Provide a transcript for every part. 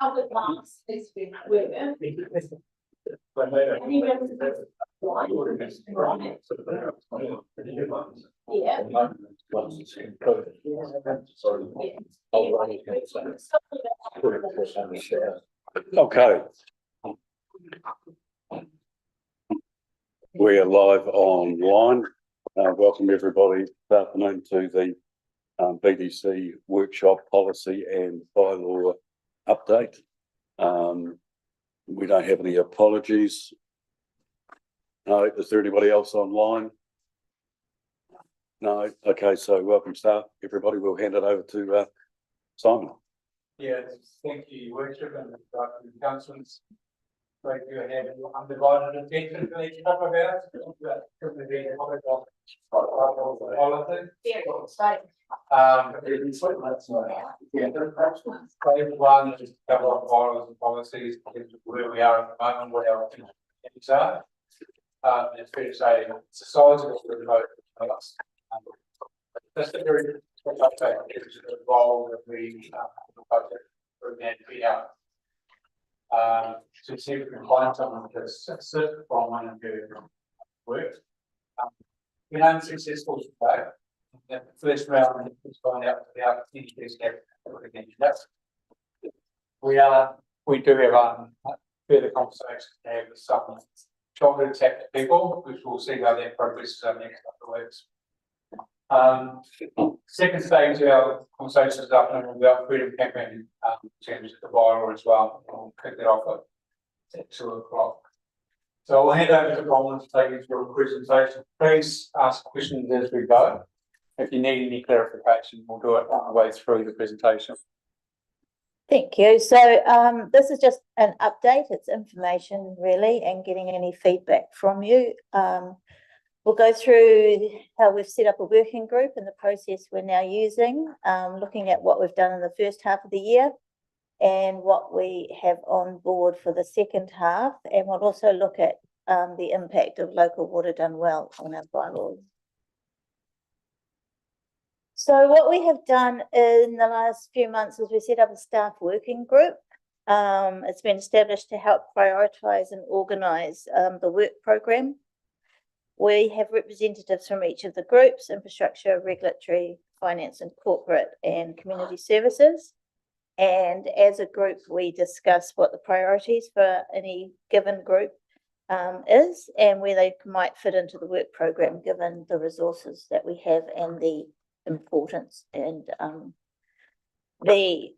public lands is been where. Yeah. Okay. We are live online. Welcome everybody this afternoon to the BDC workshop policy and bylaw update. We don't have any apologies. No, is there anybody else online? No. Okay, so welcome staff, everybody. We'll hand it over to Simon. Yes, thank you, Your Worship, and the councillors. Great to have undivided attention to each other about phase one is to cover off bylaws and policies, where we are at the moment, what our things are. It's fair to say it's a sizable vote for us. That's a very quick update. It's the role that we budget for the NPR. To see if we can find someone to sit from one of your work. We're unsuccessful today. The first round is going out to the opportunities we do have further conversations to have with some shoulder attack people, which we'll see how that progresses over the next couple of weeks. Second stage of our conversations afternoon about freedom campaign in terms of the bylaw as well. We'll kick that off at 2 o'clock. So I'll hand over to Bronwyn to take you through a presentation. Please ask questions as we go. If you need any clarification, we'll do it on the way through the presentation. Thank you. So this is just an update. It's information really, and getting any feedback from you. We'll go through how we've set up a working group and the process we're now using, looking at what we've done in the first half of the year and what we have on board for the second half. And we'll also look at the impact of local water done well on our bylaws. So what we have done in the last few months is we set up a staff working group. It's been established to help prioritise and organise the work programme. We have representatives from each of the groups: infrastructure, regulatory, finance and corporate, and community services. And as a group, we discuss what the priorities for any given group is and where they might fit into the work programme, given the resources that we have and the importance and the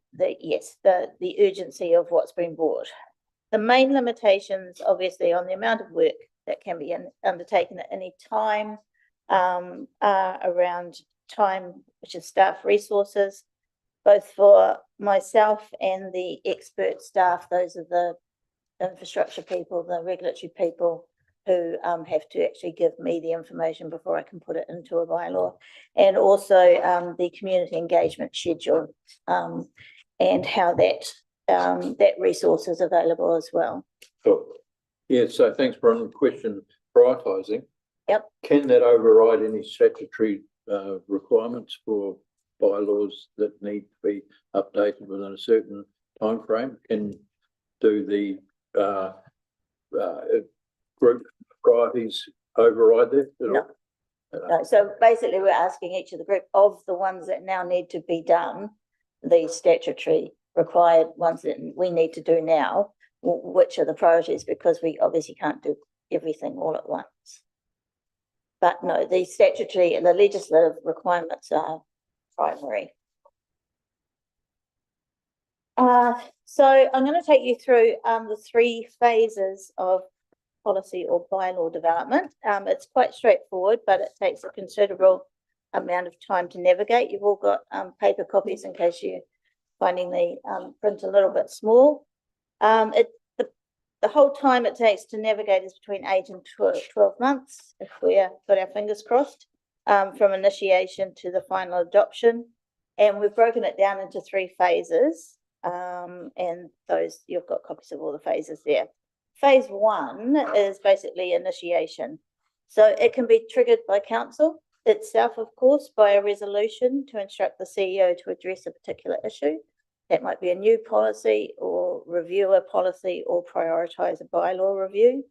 urgency of what's been brought. The main limitations, obviously, on the amount of work that can be undertaken at any time are around time, which is staff resources, both for myself and the expert staff. Those are the infrastructure people, the regulatory people who have to actually give me the information before I can put it into a bylaw, and also the community engagement schedule and how that resource is available as well. Cool. Yeah, so thanks, Bron. Question: prioritising. Yep. Can that override any statutory requirements for bylaws that need to be updated within a certain time frame? Can do the group priorities override that at all? No. So basically we're asking each of the group of the ones that now need to be done, the statutory required ones that we need to do now, which are the priorities, because we obviously can't do everything all at once. But no, the statutory and the legislative requirements are primary. So I'm going to take you through the 3 phases of policy or bylaw development. It's quite straightforward, but it takes a considerable amount of time to navigate. You've all got paper copies in case you're finding the print a little bit small. The whole time it takes to navigate is between 8 and 12 months, if we've got our fingers crossed, from initiation to the final adoption. And we've broken it down into 3 phases, and those, you've got copies of all the phases there. Phase 1 is basically initiation. So it can be triggered by council itself, of course, by a resolution to instruct the CEO to address a particular issue. That might be a new policy or review a policy or prioritise a bylaw review.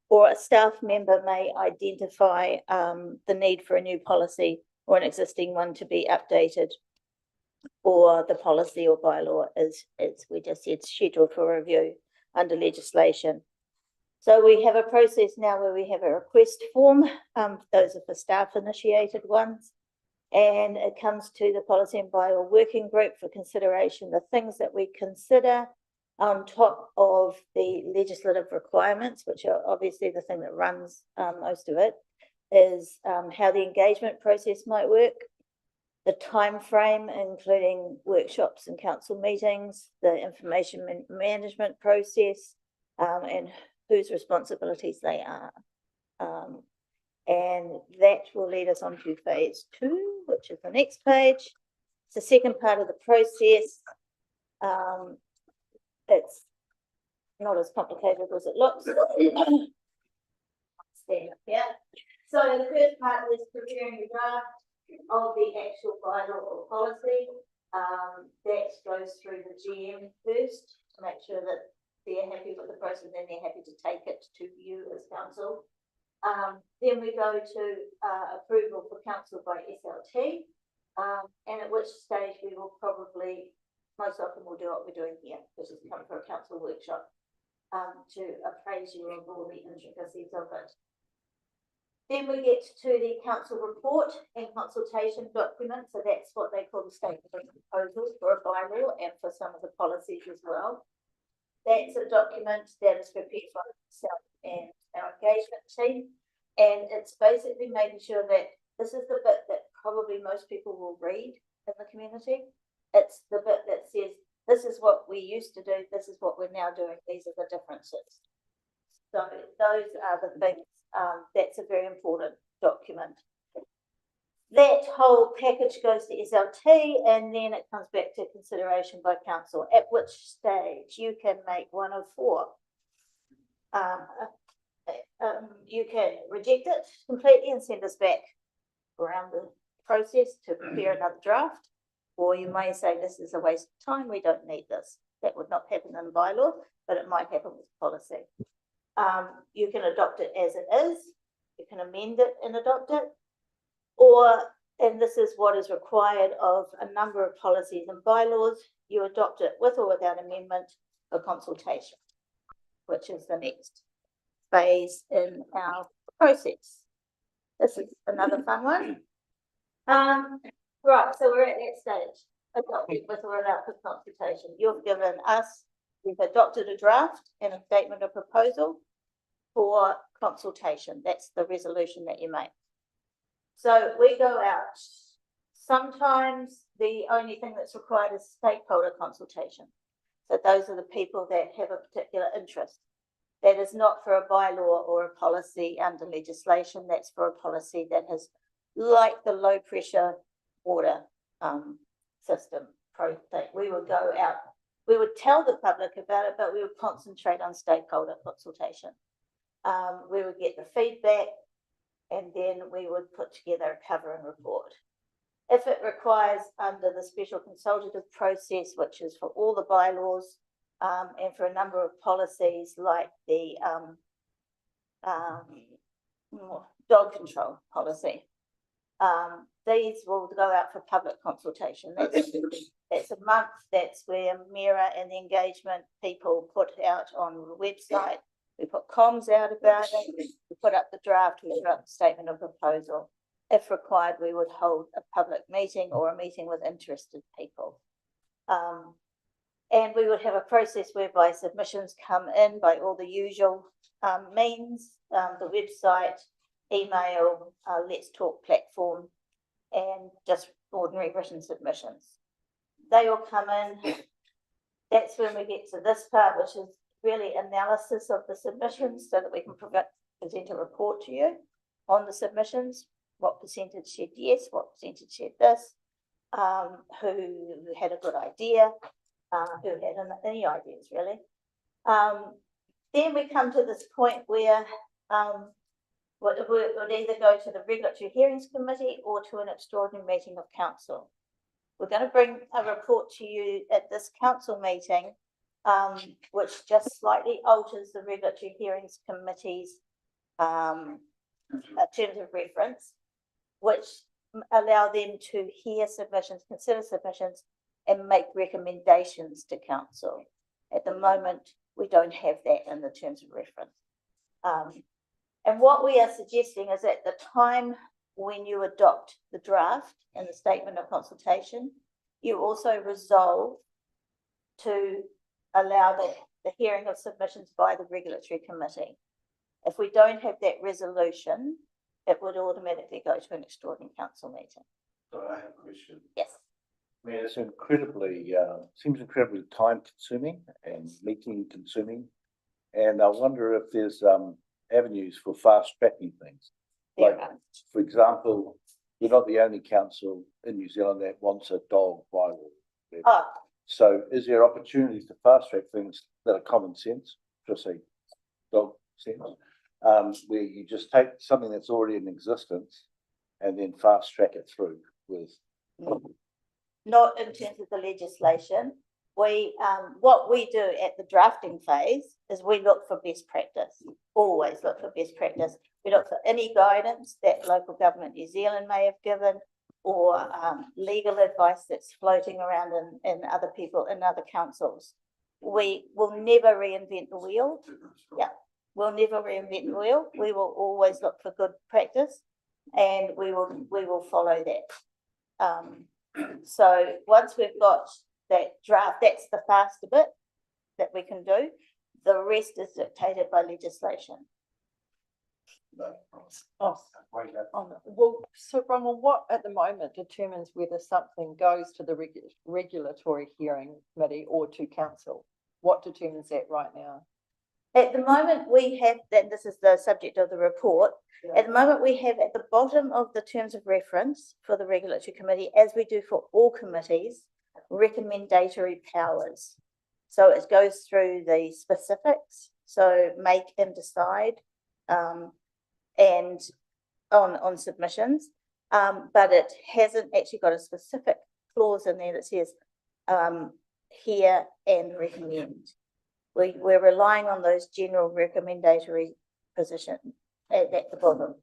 Or a staff member may identify the need for a new policy or an existing one to be updated. Or the policy or bylaw is, we just said, scheduled for review under legislation. So we have a process now where we have a request form. Those are for staff initiated ones. And it comes to the policy and bylaw working group for consideration. The things that we consider on top of the legislative requirements, which are obviously the thing that runs most of it, is how the engagement process might work, the time frame, including workshops and council meetings, the information management process, and whose responsibilities they are. And that will lead us on to phase 2, which is the next page. It's the second part of the process. It's not as complicated as it looks. Yeah. So the first part is preparing the draft of the actual bylaw or policy. That goes through the GM first to make sure that they're happy with the process and they're happy to take it to you as council. Then we go to approval for council by SLT, and at which stage we will probably, most often we'll do what we're doing here, which is come for a council workshop to appraise you of all the intricacies of it. Then we get to the council report and consultation document, so that's what they call the statement of proposals for a bylaw and for some of the policies as well. That's a document that is prepared by myself and our engagement team, and it's basically making sure that this is the bit that probably most people will read in the community. It's the bit that says, this is what we used to do, this is what we're now doing, these are the differences. So those are the things, that's a very important document. That whole package goes to SLT and then it comes back to consideration by council, at which stage you can make one of 4. You can reject it completely and send us back around the process to prepare another draft, or you may say this is a waste of time, we don't need this. That would not happen in the bylaw, but it might happen with policy. You can adopt it as it is, you can amend it and adopt it, or, and this is what is required of a number of policies and bylaws, you adopt it with or without amendment for consultation, which is the next phase in our process. This is another fun one. Right, so we're at that stage, adopted with or without the consultation. You've given us, we've adopted a draft and a statement of proposal for consultation. That's the resolution that you make. So we go out. Sometimes the only thing that's required is stakeholder consultation. So those are the people that have a particular interest. That is not for a bylaw or a policy under legislation. That's for a policy that has, like the low pressure water system project. We would go out, we would tell the public about it, but we would concentrate on stakeholder consultation. We would get the feedback and then we would put together a covering report. If it requires under the special consultative process, which is for all the bylaws and for a number of policies like the dog control policy, these will go out for public consultation. That's a month. That's where Mira and the engagement people put out on the website. We put comms out about it. We put up the draft. We put up the statement of proposal. If required, we would hold a public meeting or a meeting with interested people. And we would have a process whereby submissions come in by all the usual means, the website, email, Let's Talk platform, and just ordinary written submissions. They all come in. That's when we get to this part, which is really analysis of the submissions so that we can present a report to you on the submissions. What percentage said yes, what percentage said this, who had a good idea, who had any ideas really. Then we come to this point where it would either go to the Regulatory Hearings Committee or to an extraordinary meeting of council. We're going to bring a report to you at this council meeting which just slightly alters the regulatory hearings committee's terms of reference, which allow them to hear submissions, consider submissions, and make recommendations to council. At the moment, we don't have that in the terms of reference. And what we are suggesting is at the time when you adopt the draft and the statement of consultation, you also resolve to allow the hearing of submissions by the regulatory committee. If we don't have that resolution, it would automatically go to an extraordinary council meeting. So I have a question. Yes. I mean, it's incredibly, seems incredibly time consuming and meeting consuming. And I wonder if there's, avenues for fast tracking things. There Like, are. for example, we're not the only council in New Zealand that wants a dog bylaw. Oh, So is there opportunities to fast track things that are common sense, just say dog sense? Where you just take something that's already in existence and then fast track it through with. not in terms of the legislation. We, what we do at the drafting phase is we look for best practice, always look for best practice. We look for any guidance that Local Government New Zealand may have given or legal advice that's floating around in other people, in other councils. We will never reinvent the wheel. Yeah, we'll never reinvent the wheel. We will always look for good practice and we will follow that. So once we've got that draft, that's the faster bit that we can do. The rest is dictated by legislation. Oh, well, so Bronwyn, what at the moment determines whether something goes to the regulatory hearing committee or to council? What determines that right now? At the moment, we have, and this is the subject of the report, at the moment we have at the bottom of the terms of reference for the regulatory committee, as we do for all committees, recommendatory powers. So it goes through the specifics, so make and decide, and on submissions, but it hasn't actually got a specific clause in there that says hear and recommend. We're relying on those general recommendatory positions at the bottom.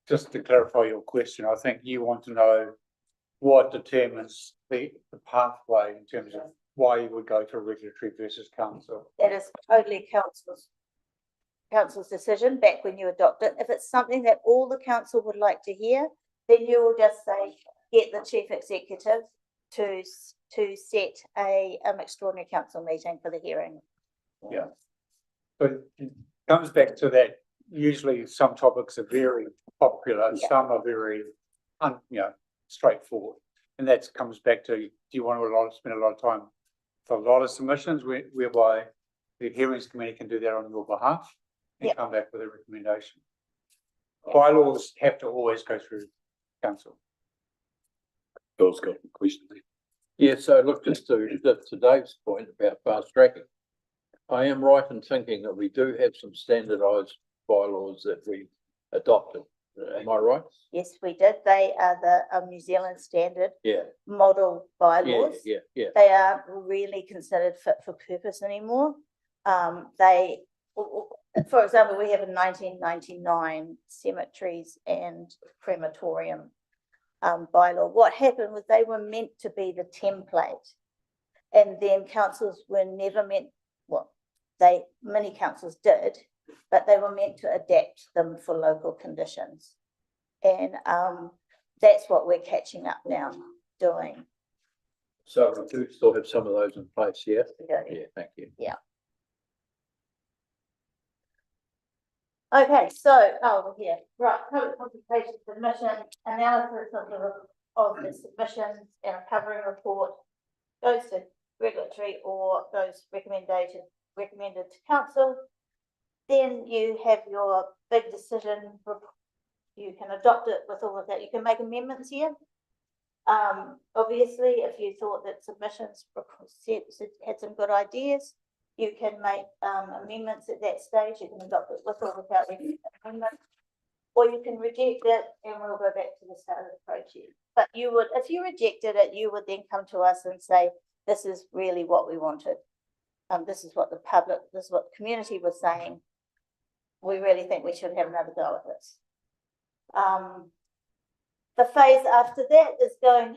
Just to clarify your question, I think you want to know what determines the pathway in terms of why you would go to regulatory versus council. That is totally council's decision back when you adopt it. If it's something that all the council would like to hear, then you will just say, get the chief executive to set a extraordinary council meeting for the hearing. Yeah. But it comes back to that, usually some topics are very popular, Yeah. some are very, straightforward. And that comes back to, do you want to spend a lot of time for a lot of submissions whereby the hearings committee can do that on your behalf and Yeah. come back with a recommendation. Bylaws have to always go through council. Bill's got a question there. Yeah, so look, just to Dave's point about fast tracking. I am right in thinking that we do have some standardised bylaws that we adopted. Am I right? Yes, we did. They are the New Zealand standard Yeah, model bylaws. yeah. They aren't really considered fit for purpose anymore. They, for example, we have a 1999 cemeteries and crematorium bylaw. What happened was they were meant to be the template, and then councils were never meant, well, many councils did, but they were meant to adapt them for local conditions. And that's what we're catching up now doing. So we do still have some of those in place, yeah? Yeah. Yeah, thank you. Okay, so, yeah, right, public consultation submission, analysis of the submissions and a covering report goes to regulatory or goes recommended to council. Then you have your big decision. You can adopt it with all of that. You can make amendments here. Obviously, if you thought that submissions had some good ideas, you can make amendments at that stage. You can adopt it with or without any amendment, or you can reject it and we'll go back to the start of the project. But you would, if you rejected it, you would then come to us and say, this is really what we wanted. this is what the public, this is what the community was saying. We really think we should have another go at this. The phase after that is going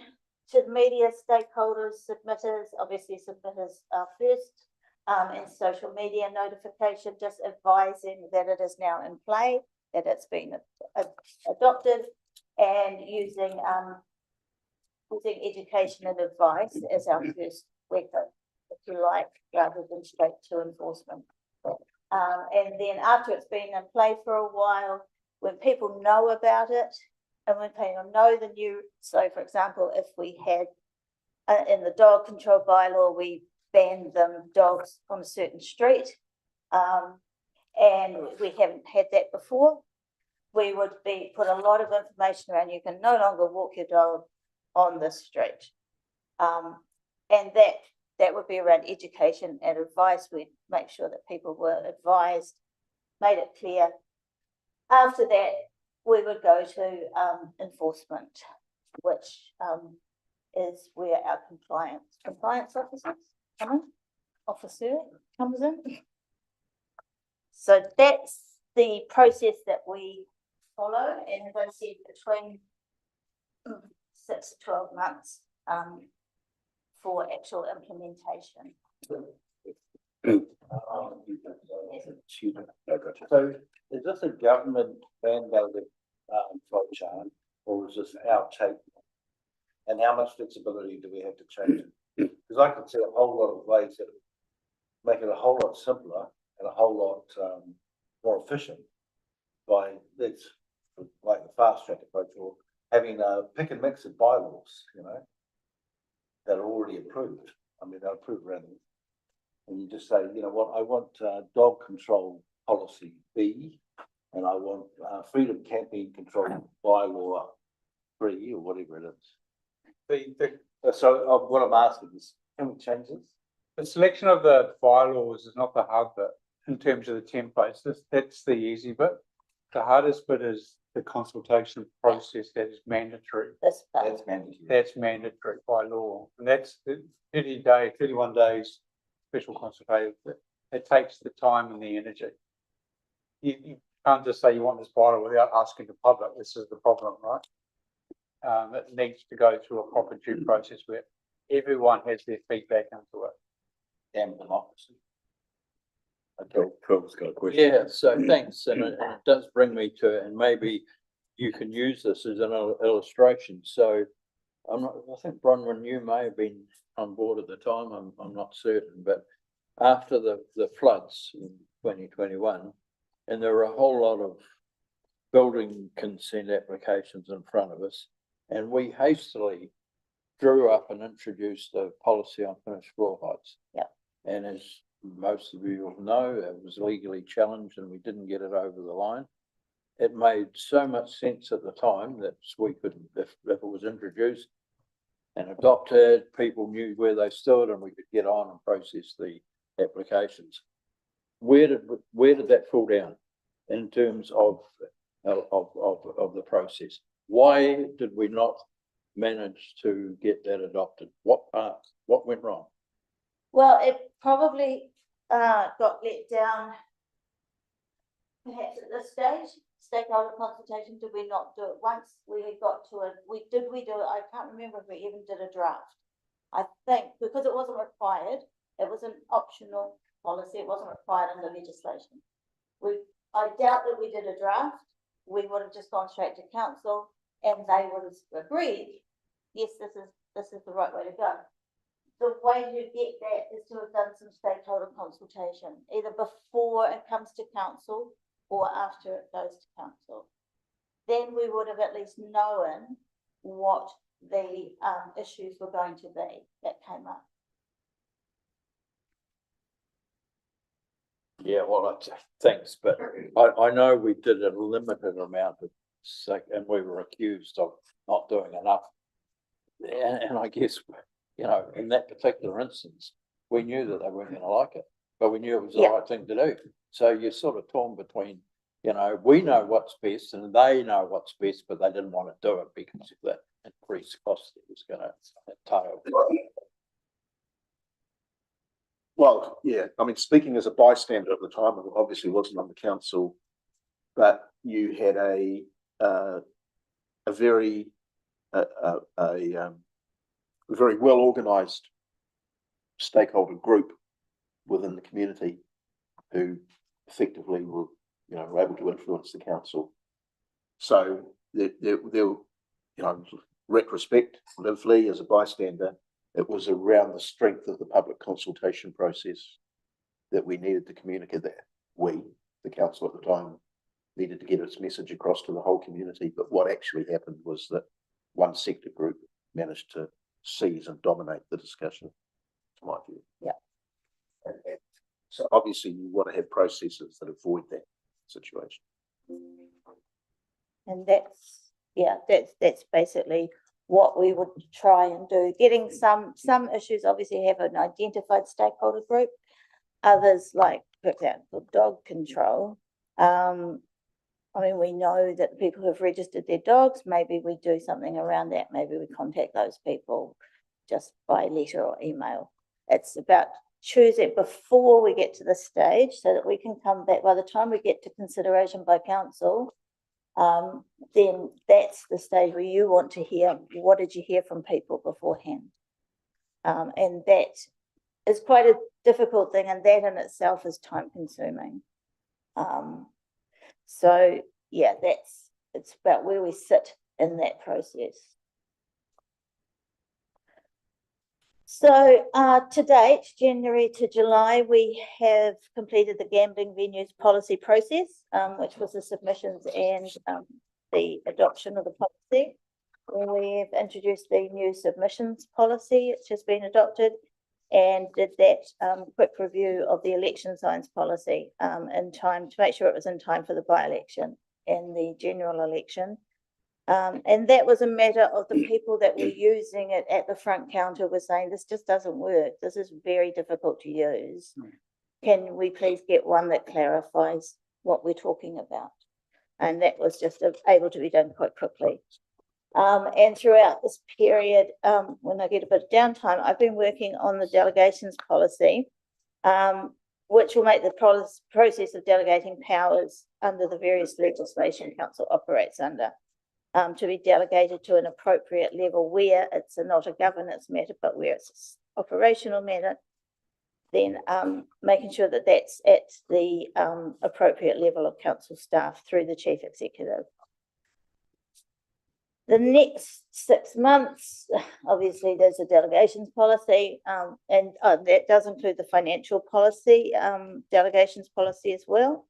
to the media stakeholders, submitters, obviously submitters are first, and social media notification, just advising that it is now in play, that it's been adopted, and using education and advice as our first weapon, if you like, rather than straight to enforcement. And then after it's been in play for a while, when people know about it, and when people know the new, so for example, if we had in the dog control bylaw, we banned them dogs on a certain street, and we haven't had that before, we would put a lot of information around. You can no longer walk your dog on this street, and that would be around education and advice. We'd make sure that people were advised, made it clear. After that, we would go to enforcement, which is where our compliance officer comes in. So that's the process that we follow, and as I said, between 6 to 12 months for actual implementation. So is this a government mandated flow chart, or is this our take? And how much flexibility do we have to change it? Because I could see a whole lot of ways that make it a whole lot simpler and a whole lot more efficient by this, like the fast track approach, or having a pick and mix of bylaws, you know, that are already approved. I mean, they're approved around them. And you just say, you know what, I want dog control policy B, and I want freedom camping control bylaw 3, or whatever it is. So what I'm asking is, can we change this? The selection of the bylaws is not the hard bit in terms of the templates. That's the easy bit. The hardest bit is the consultation process that is mandatory. This part. That's mandatory. That's mandatory by law. And that's the 31 days special consultation. It takes the time and the energy. You can't just say you want this bylaw without asking the public. This is the problem, right? It needs to go through a proper due process where everyone has their feedback into it. Damn democracy. Okay, Phil's got a question. Yeah, so thanks, and it does bring me to, and maybe you can use this as an illustration. So I think Bronwyn, you may have been on board at the time, I'm not certain, but after the floods in 2021, and there were a whole lot of building consent applications in front of us, and we hastily drew up and introduced a policy on finished floor heights. Yeah. And as most of you will know, it was legally challenged and we didn't get it over the line. It made so much sense at the time that we could, if it was introduced and adopted, people knew where they stood and we could get on and process the applications. Where did that fall down in terms of the process? Why did we not manage to get that adopted? What went wrong? Well, it probably got let down perhaps at this stage. Stakeholder consultation, did we not do it once? We got to it. Did we do it? I can't remember if we even did a draft. I think because it wasn't required, it was an optional policy, it wasn't required under legislation. I doubt that we did a draft. We would have just gone straight to council and they would have agreed, yes, this is the right way to go. The way to get that is to have done some stakeholder consultation, either before it comes to council or after it goes to council. Then we would have at least known what the issues were going to be that came up. Yeah, well, thanks, but I know we did a limited amount of, and we were accused of not doing enough. And I guess, you know, in that particular instance, we knew that they weren't going to like it, but we knew it was the right thing to do. So you're sort of torn between, you know, we know what's best and they know what's best, but they didn't want to do it because of that increased cost it was going to entail. Well, yeah, I mean, speaking as a bystander at the time, I obviously wasn't on the council, but you had a very, very well organised stakeholder group within the community who effectively were, were able to influence the council. So retrospectively, as a bystander, it was around the strength of the public consultation process that we needed to communicate that the council at the time, needed to get its message across to the whole community. But what actually happened was that one sector group managed to seize and dominate the discussion, to my view. Yeah. And so obviously you want to have processes that avoid that situation. And that's basically what we would try and do. Getting some issues obviously have an identified stakeholder group. Others, like for example, dog control. I mean, we know that the people who have registered their dogs, maybe we do something around that. Maybe we contact those people just by letter or email. It's about choosing before we get to the stage so that we can come back. By the time we get to consideration by council, then that's the stage where you want to hear, what did you hear from people beforehand? And that is quite a difficult thing, and that in itself is time consuming. So yeah, it's about where we sit in that process. So to date, January to July, we have completed the gambling venues policy process, which was the submissions and the adoption of the policy. We've introduced the new submissions policy, which has been adopted, and did that quick review of the election signs policy in time to make sure it was in time for the by-election and the general election. And that was a matter of the people that were using it at the front counter were saying, this just doesn't work. This is very difficult to use. Can we please get one that clarifies what we're talking about? And that was just able to be done quite quickly. And throughout this period, when I get a bit of downtime, I've been working on the delegations policy, which will make the process of delegating powers under the various legislation council operates under, to be delegated to an appropriate level where it's not a governance matter, but where it's an operational matter, then making sure that that's at the appropriate level of council staff through the chief executive. The next 6 months, obviously there's a delegations policy, and that does include the financial policy, delegations policy as well.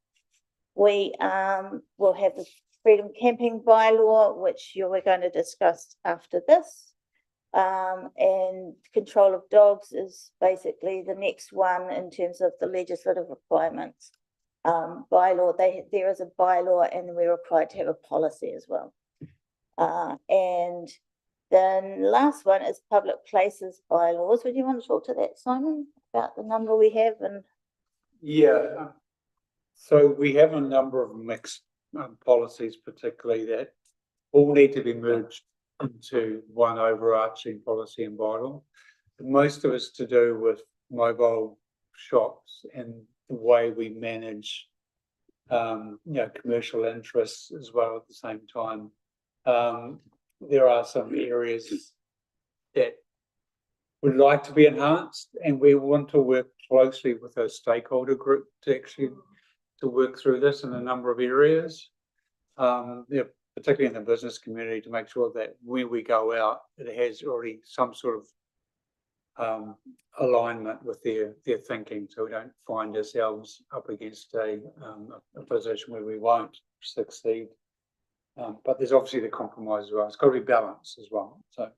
We will have the freedom camping bylaw, which we're going to discuss after this. And control of dogs is basically the next one in terms of the legislative requirements. Bylaw, there is a bylaw and we're required to have a policy as well. And then last one is public places bylaws. Would you want to talk to that, Simon, about the number we have? And Yeah, so we have a number of mixed policies, particularly that all need to be merged into one overarching policy and bylaw. Most of it's to do with mobile shops and the way we manage, commercial interests as well at the same time. There are some areas that would like to be enhanced, and we want to work closely with a stakeholder group to actually work through this in a number of areas, particularly in the business community, to make sure that when we go out, it has already some sort of alignment with their thinking, so we don't find ourselves up against a position where we won't succeed. But there's obviously the compromise as well. It's got to be balanced as well. So,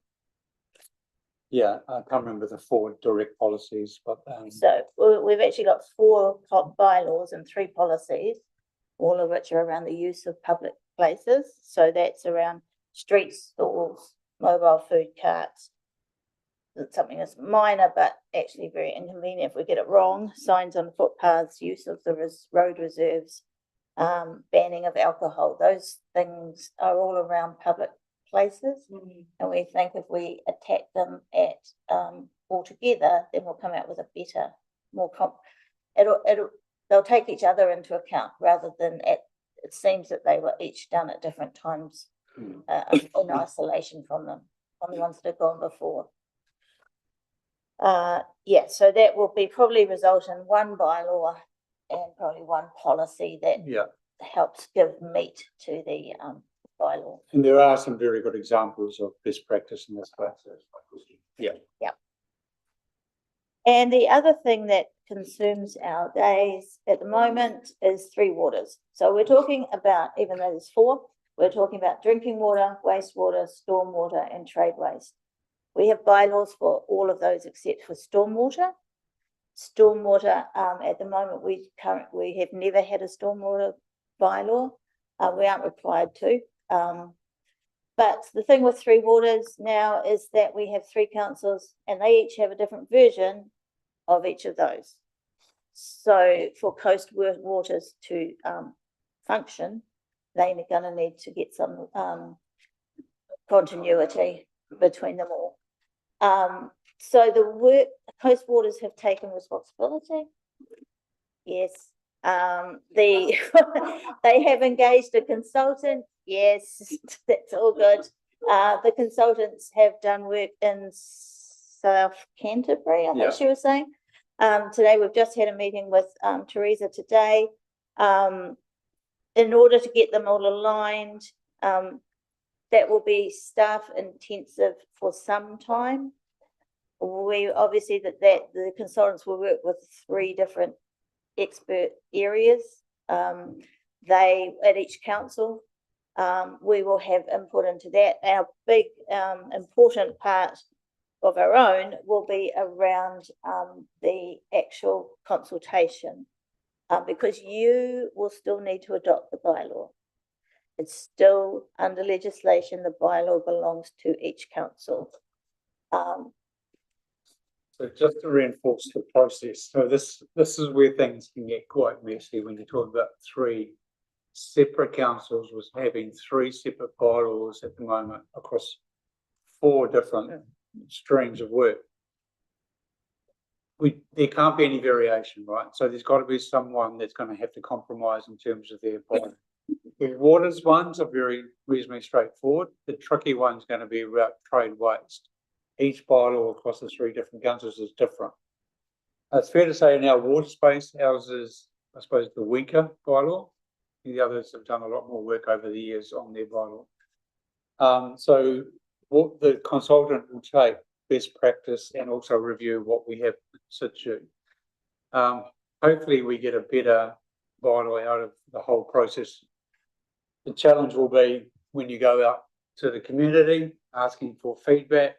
yeah, I can't remember the 4 direct policies, but so we've actually got 4 bylaws and 3 policies, all of which are around the use of public places. So that's around street stalls, mobile food carts. It's something that's minor, but actually very inconvenient if we get it wrong. Signs on footpaths, use of the road reserves, banning of alcohol. Those things are all around public places. And we think if we attack them at all together, then we'll come out with a better they'll take each other into account rather than it seems that they were each done at different times in isolation from the ones that have gone before. Yeah, so that will be probably result in one bylaw and probably one policy that Yeah, helps give meat to the bylaw. and there are some very good examples of best practice in this place. Yeah. And the other thing that consumes our days at the moment is 3 waters. So we're talking about, even though there's 4, we're talking about drinking water, wastewater, stormwater, and trade waste. We have bylaws for all of those except for stormwater. Stormwater, at the moment, we have never had a stormwater bylaw. We aren't required to. But the thing with 3 waters now is that we have 3 councils and they each have a different version of each of those. So for coast waters to function, they're going to need to get some continuity between them all. So the coast waters have taken responsibility. Yes. They have engaged a consultant. Yes, that's all good. The consultants have done work in South Canterbury, I think she was saying. Today we've just had a meeting with Teresa today. In order to get them all aligned, that will be staff intensive for some time. We obviously the consultants will work with 3 different expert areas. They at each council, we will have input into that. Our big important part of our own will be around the actual consultation, because you will still need to adopt the bylaw. It's still under legislation. The bylaw belongs to each council. So just to reinforce the process, so this is where things can get quite messy when you talk about 3 separate councils with having 3 separate bylaws at the moment across 4 different streams of work. There can't be any variation, right? So there's got to be someone that's going to have to compromise in terms of their bylaw. The waters ones are reasonably straightforward. The tricky one's going to be about trade waste. Each bylaw across the 3 different councils is different. It's fair to say in our water space, ours is, I suppose, the weaker bylaw. The others have done a lot more work over the years on their bylaw. So what the consultant will take best practice and also review what we have in situ. Hopefully we get a better bylaw out of the whole process. The challenge will be when you go out to the community asking for feedback,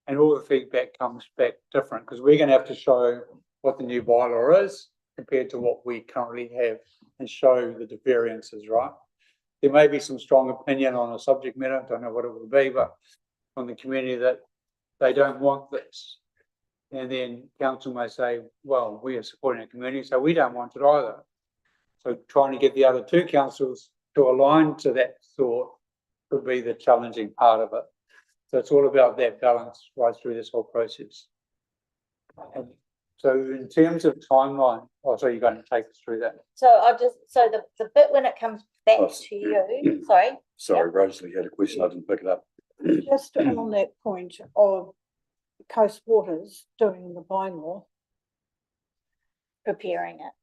and all the feedback comes back different, because we're going to have to show what the new bylaw is compared to what we currently have and show the variances, right? There may be some strong opinion on a subject matter, don't know what it will be, but from the community that they don't want this. And then council may say, well, we are supporting a community, so we don't want it either. So trying to get the other 2 councils to align to that thought could be the challenging part of it. So it's all about that balance right through this whole process. And so in terms of timeline, so you're going to take us through that. So the bit when it comes back to you, sorry. Sorry, Rosalie had a question, I didn't pick it up. Just on that point of Coast Waters doing the bylaw, Preparing it,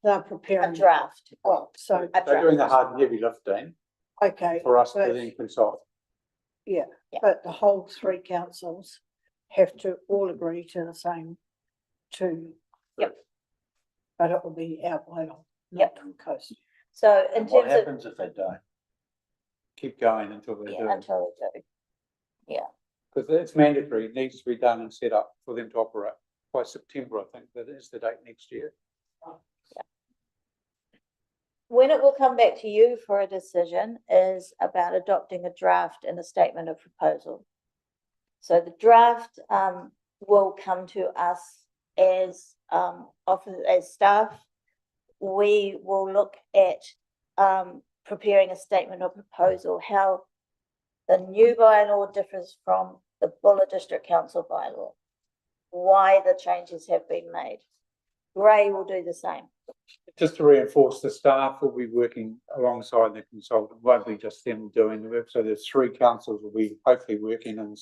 they're a preparing. draft. Oh, so, They're doing the hard and heavy lifting okay. for us to but- then consult. Yeah, Yeah. but the whole 3 councils have to all agree to the same 2. Yep. But it will be our bylaw, Yep. not Coast. So in And what terms of, happens if they don't? Keep going until they do yeah, it. until we do. Because it's mandatory, it needs to be done and set up for them to operate by September, I think, that is the date next year. When it will come back to you for a decision is about adopting a draft and a statement of proposal. So the draft will come to us as as staff. We will look at preparing a statement of proposal, how the new bylaw differs from the Buller District Council bylaw, why the changes have been made. Ray will do the same. Just to reinforce, the staff will be working alongside the consultant, won't be just them doing the work, so there's three councils will be hopefully working in the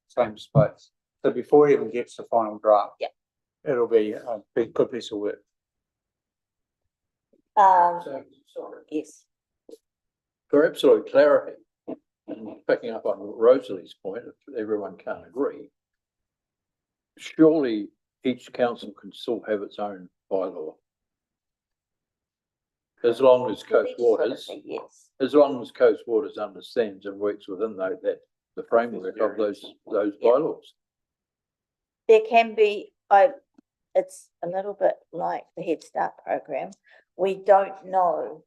same space. So before it even gets to final draft. Yeah. It'll be a good piece of work. Yes, For absolute clarity, and picking up on Rosalie's point, if everyone can't agree, surely each council can still have its own bylaw. As long as Coast Waters, yes. as long as Coast Waters understands and works within that, the framework of those bylaws. There can be, it's a little bit like the Head Start program. We don't know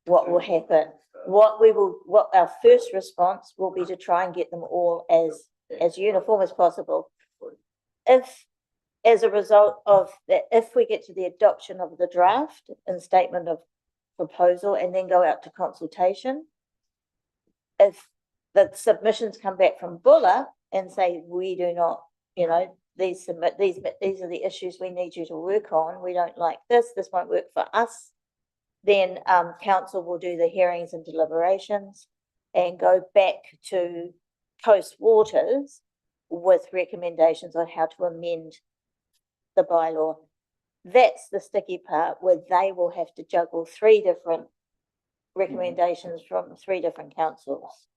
what will happen. What our first response will be to try and get them all as uniform as possible. If, as a result of that, if we get to the adoption of the draft and statement of proposal and then go out to consultation, if the submissions come back from Buller and say, we do not, you know, these are the issues we need you to work on, we don't like this won't work for us, then council will do the hearings and deliberations and go back to Coast Waters with recommendations on how to amend the bylaw. That's the sticky part, where they will have to juggle three different recommendations from three different councils.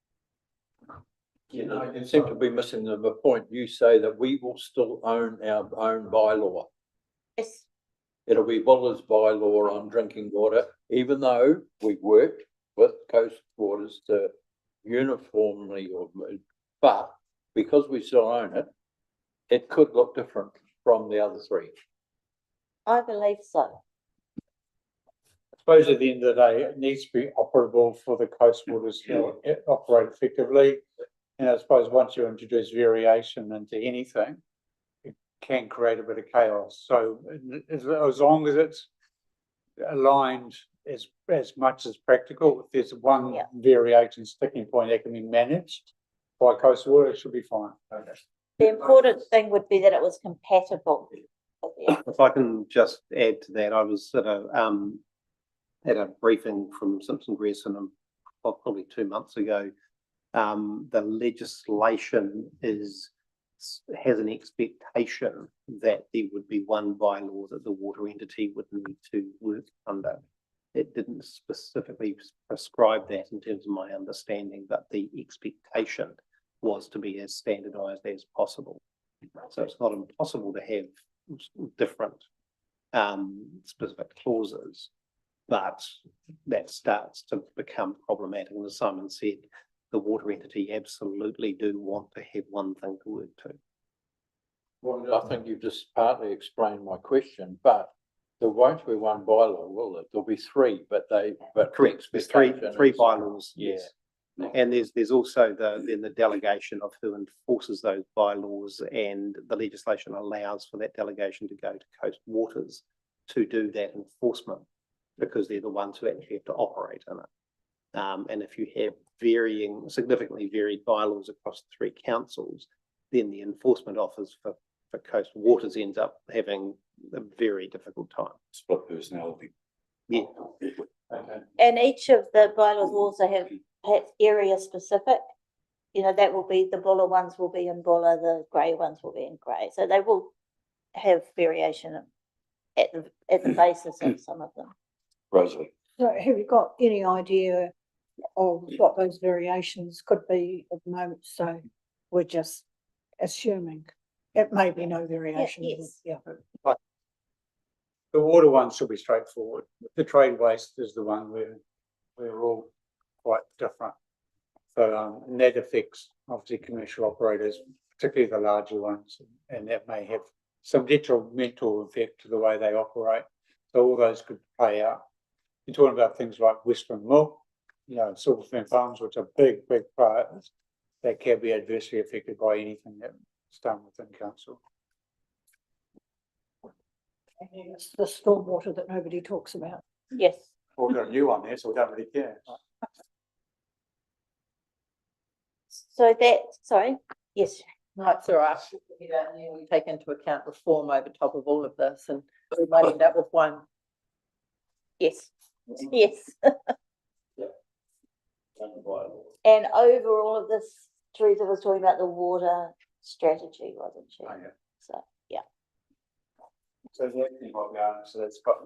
You know, you seem to be missing the point. You say that we will still own our own bylaw. Yes, It'll be Buller's bylaw on drinking water, even though we've worked with Coast Waters to uniformly, but because we still own it, it could look different from the other three. I believe so. I suppose at the end of the day, it needs to be operable for the Coast Waters to operate effectively. And I suppose once you introduce variation into anything, it can create a bit of chaos. So as long as it's aligned as much as practical, if there's one variation sticking point that can be managed by Coast Water, it should be fine. The important thing would be that it was compatible. If I can just add to that, I was at a briefing from Simpson Grierson probably 2 months ago. The legislation has an expectation that there would be one bylaw that the water entity would need to work under. It didn't specifically prescribe that in terms of my understanding, but the expectation was to be as standardised as possible. So it's not impossible to have different specific clauses, but that starts to become problematic. And as Simon said, the water entity absolutely do want to have one thing to work to. Well, I think you've just partly explained my question, but there won't be one bylaw, will there? There'll be three, but Correct. There's three expectation is- bylaws. Yeah. Yes. And there's also the delegation of who enforces those bylaws, and the legislation allows for that delegation to go to Coast Waters to do that enforcement, because they're the ones who actually have to operate in it. And if you have significantly varied bylaws across the three councils, then the enforcement office for Coast Waters ends up having a very difficult time. Split personality. Yeah. Okay. And each of the bylaws will also have area specific. You know, that will be, the Buller ones will be in Buller, the grey ones will be in grey. So they will have variation at the basis of some of them. Rosalie. So have you got any idea of what those variations could be at the moment? So we're just assuming it may be no variation. yes. Yeah. The water one should be straightforward. The trade waste is the one where we're all quite different. So and that affects obviously commercial operators, particularly the larger ones, and that may have some detrimental effect to the way they operate. So all those could play out. You're talking about things like Western Milk, you know, Silverfern Farms, which are big players that can be adversely affected by anything that's done within council. And it's the stormwater that nobody talks about. Yes. We've got a new one there, so we don't really care. So that, sorry, yes. Right, so we take into account reform over top of all of this, and We might end up with one. Yes, yes. And over all of this, Teresa was talking about the water strategy, wasn't she? Oh, yeah. So, yeah. So that's got,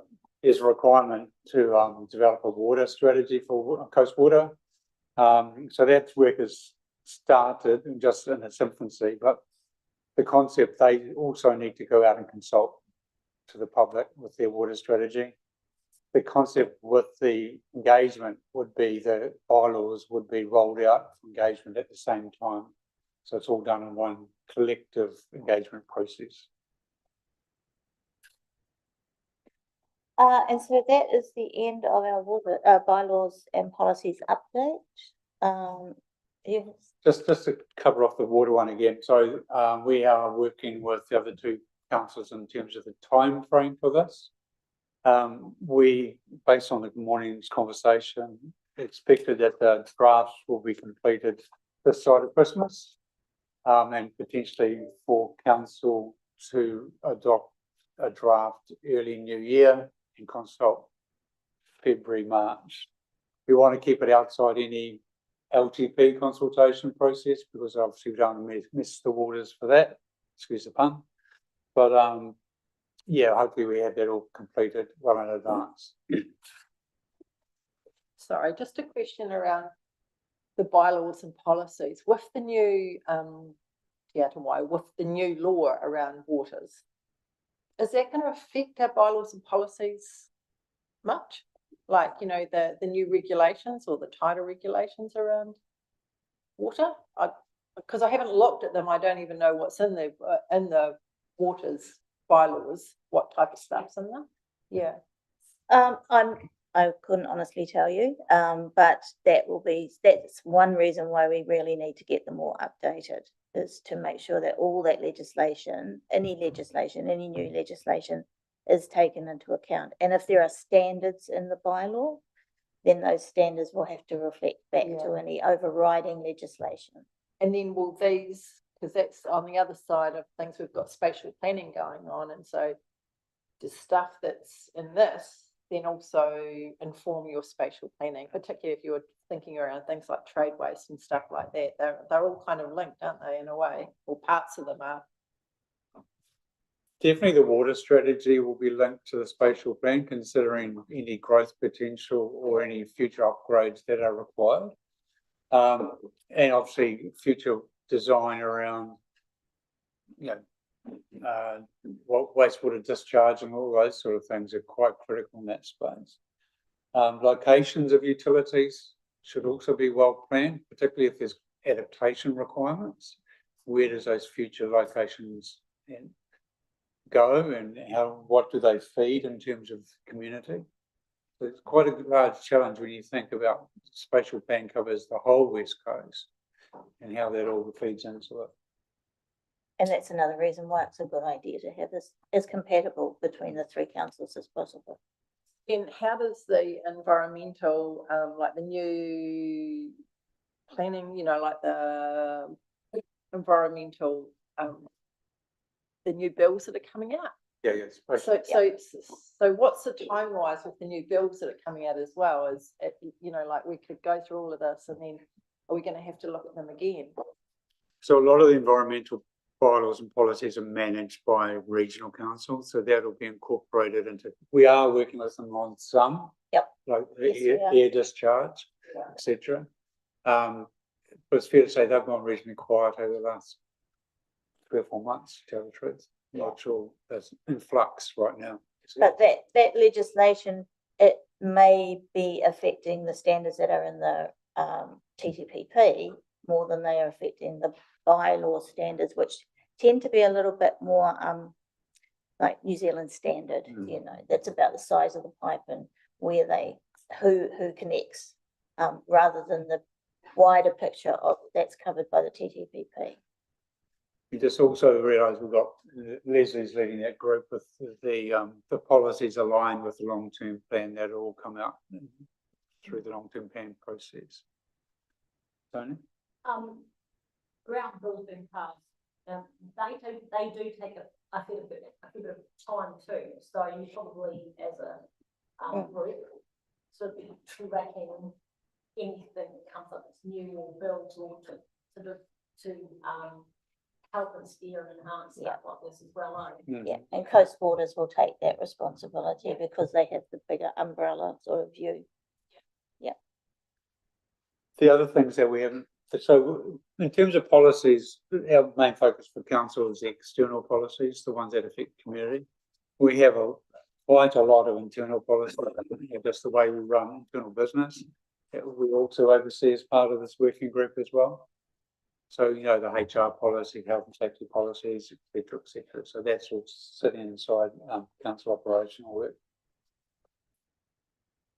is a requirement to develop a water strategy for coast water. So that work has started and just in its infancy, but the concept, they also need to go out and consult to the public with their water strategy. The concept with the engagement would be the bylaws would be rolled out for engagement at the same time. So it's all done in one collective engagement process. And so that is the end of our water, bylaws and policies update. Yes. Just to cover off the water one again. So we are working with the other two councils in terms of the time frame for this. We, based on the morning's conversation, expected that the drafts will be completed this side of Christmas, and potentially for council to adopt a draft early new year and consult February, March. We want to keep it outside any LTP consultation process because obviously we don't miss the waters for that, excuse the pun. But yeah, hopefully we have that all completed well in advance. Sorry, just a question around the bylaws and policies with the new with the new law around waters. Is that going to affect our bylaws and policies much? Like, you know, the new regulations or the tighter regulations around water? Because I haven't looked at them, I don't even know what's in the waters bylaws, what type of stuff's in them. Yeah. I couldn't honestly tell you, but that's one reason why we really need to get them all updated, is to make sure that all that legislation, any new legislation is taken into account. And if there are standards in the bylaw, then those standards will have to reflect back to any overriding legislation. And then will these, because that's on the other side of things, we've got spatial planning going on, and so the stuff that's in this then also inform your spatial planning, particularly if you're thinking around things like trade waste and stuff like that. They're all kind of linked, aren't they, in a way, or parts of them are. Definitely the water strategy will be linked to the spatial plan, considering any growth potential or any future upgrades that are required. And obviously future design around, what wastewater discharge and all those sort of things are quite critical in that space. Locations of utilities should also be well planned, particularly if there's adaptation requirements. Where does those future locations go, and what do they feed in terms of community? So it's quite a large challenge when you think about spatial plan covers the whole West Coast and how that all feeds into it. And that's another reason why it's a good idea to have this as compatible between the three councils as possible. And how does the environmental, like the new planning, like the environmental, the new bills that are coming out? Yeah. So what's the time wise with the new bills that are coming out as well? Is it, like we could go through all of this and then are we going to have to look at them again? So a lot of the environmental bylaws and policies are managed by regional councils, so that'll be incorporated into. We are working with them on some, like air discharge, etc. But it's fair to say they've gone reasonably quiet over the last 3 or 4 months, to tell the truth. Not sure that's in flux right now. But that legislation, it may be affecting the standards that are in the TTPP more than they are affecting the bylaw standards, which tend to be a little bit more like New Zealand standard. That's about the size of the pipe and where who connects, rather than the wider picture of that's covered by the TTPP. You just also realise we've got Leslie's leading that group with the policies aligned with the long-term plan that all come out through the long-term plan process. Tony? Ground rules been passed. They do take a a fair bit of time too, so you probably as a, group, sort of be tracking anything that comes up that's new or built or to, sort of, to, help and steer and enhance stuff like this as well, Yeah, and Coast Waters will take that responsibility because they have the bigger umbrella sort of view. The other things that we haven't, so in terms of policies, our main focus for council is the external policies, the ones that affect the community. We have quite a lot of internal policies, just the way we run internal business. That we also oversee as part of this working group as well. So, you know, the HR policy, health and safety policies, et cetera, et cetera. So that's all sitting inside council operational work.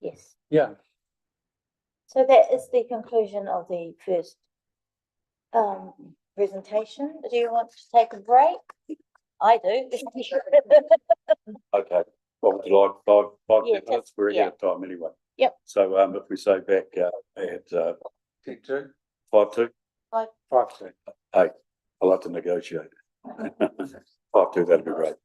Yes. Yeah. So that is the conclusion of the first presentation. Do you want to take a break? I do. Okay, well, would you like five Yeah, minutes? just- We're ahead yeah. of time anyway. Yep. So, if we say back, at, 2. 5:02, 5:2. hey, I like to negotiate. 5:02, that'd be great.